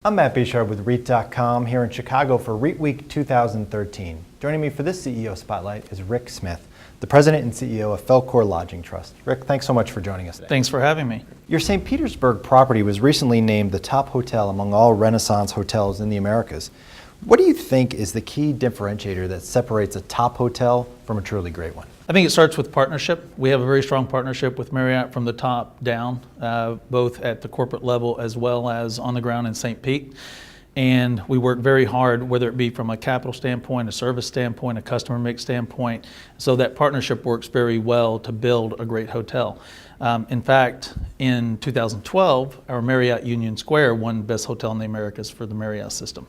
I'm Matt Bishard with REIT.com here in Chicago for REITWeek 2013. Joining me for this CEO Spotlight is Rick Smith, the President and CEO of FelCor Lodging Trust. Rick, thanks so much for joining us today. Thanks for having me. Your St. Petersburg property was recently named the top hotel among all Renaissance hotels in the Americas. What do you think is the key differentiator that separates a top hotel from a truly great one? I think it starts with partnership. We have a very strong partnership with Marriott from the top down, both at the corporate level as well as on the ground in St. Pete. And we work very hard, whether it be from a capital standpoint, a service standpoint, a customer mix standpoint, so that partnership works very well to build a great hotel. In fact, in 2012, our Marriott Union Square won Best Hotel in the Americas for the Marriott system.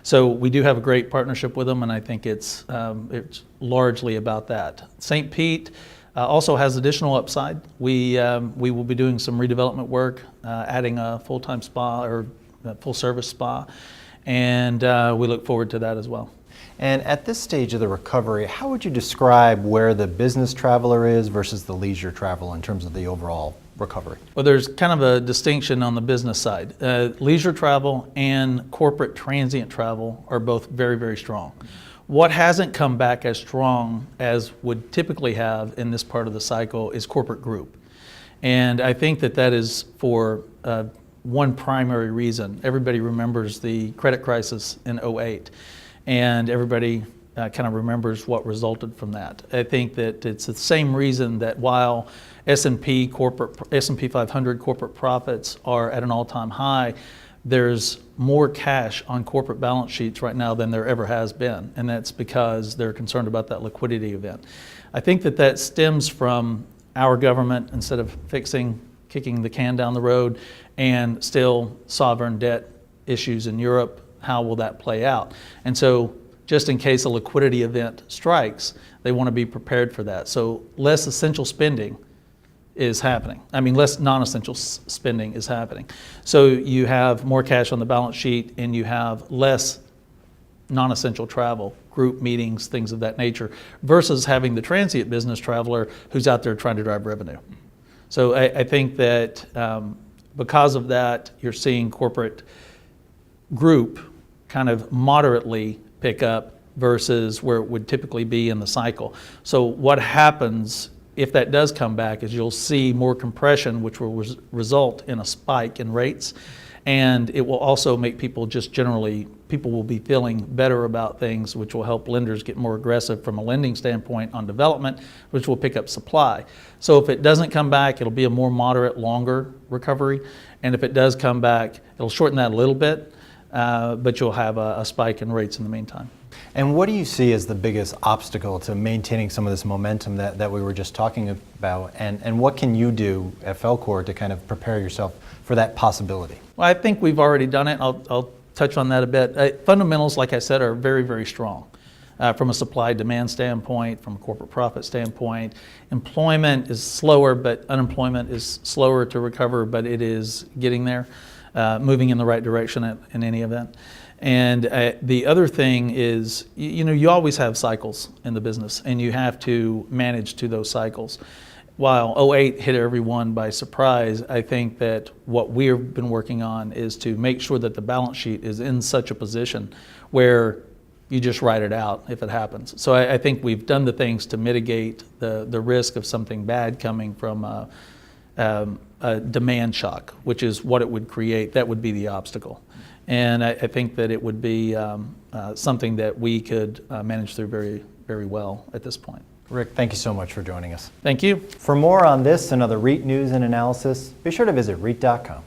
So we do have a great partnership with them, and I think it's largely about that. St. Pete also has additional upside. We will be doing some redevelopment work, adding a full-time spa or a full-service spa, and we look forward to that as well. And at this stage of the recovery, how would you describe where the business traveler is versus the leisure traveler in terms of the overall recovery? Well, there's kind of a distinction on the business side. Leisure travel and corporate transient travel are both very, very strong. What hasn't come back as strong as would typically have in this part of the cycle is corporate group. And I think that that is for one primary reason. Everybody remembers the credit crisis in '08, and everybody kind of remembers what resulted from that. I think that it's the same reason that while S&P 500 corporate profits are at an all-time high, there's more cash on corporate balance sheets right now than there ever has been, and that's because they're concerned about that liquidity event. I think that that stems from our government, instead of kicking the can down the road, and still sovereign debt issues in Europe. How will that play out? And so just in case a liquidity event strikes, they want to be prepared for that. So less essential spending is happening. I mean, less non-essential spending is happening. So you have more cash on the balance sheet, and you have less non-essential travel, group meetings, things of that nature, versus having the transient business traveler who's out there trying to drive revenue. So I think that because of that, you're seeing corporate group kind of moderately pick up versus where it would typically be in the cycle. So what happens if that does come back is you'll see more compression, which will result in a spike in rates. And it will also make people just generally, people will be feeling better about things, which will help lenders get more aggressive from a lending standpoint on development, which will pick up supply. So if it doesn't come back, it'll be a more moderate, longer recovery. And if it does come back, it'll shorten that a little bit, but you'll have a spike in rates in the meantime. And what do you see as the biggest obstacle to maintaining some of this momentum that we were just talking about? And what can you do at FelCor to kind of prepare yourself for that possibility? Well, I think we've already done it. I'll touch on that a bit. Fundamentals, like I said, are very, very strong. From a supply-demand standpoint, from a corporate profit standpoint. Employment is slower, but unemployment is slower to recover, but it is getting there, moving in the right direction in any event. And the other thing is, you always have cycles in the business, and you have to manage to those cycles. While '08 hit everyone by surprise, I think that what we've been working on is to make sure that the balance sheet is in such a position where you just ride it out if it happens. So I think we've done the things to mitigate the risk of something bad coming from a demand shock, which is what it would create. That would be the obstacle. And I think that it would be something that we could manage through very, very well at this point. Rick, thank you so much for joining us. Thank you. For more on this and other REIT news and analysis, be sure to visit REIT.com.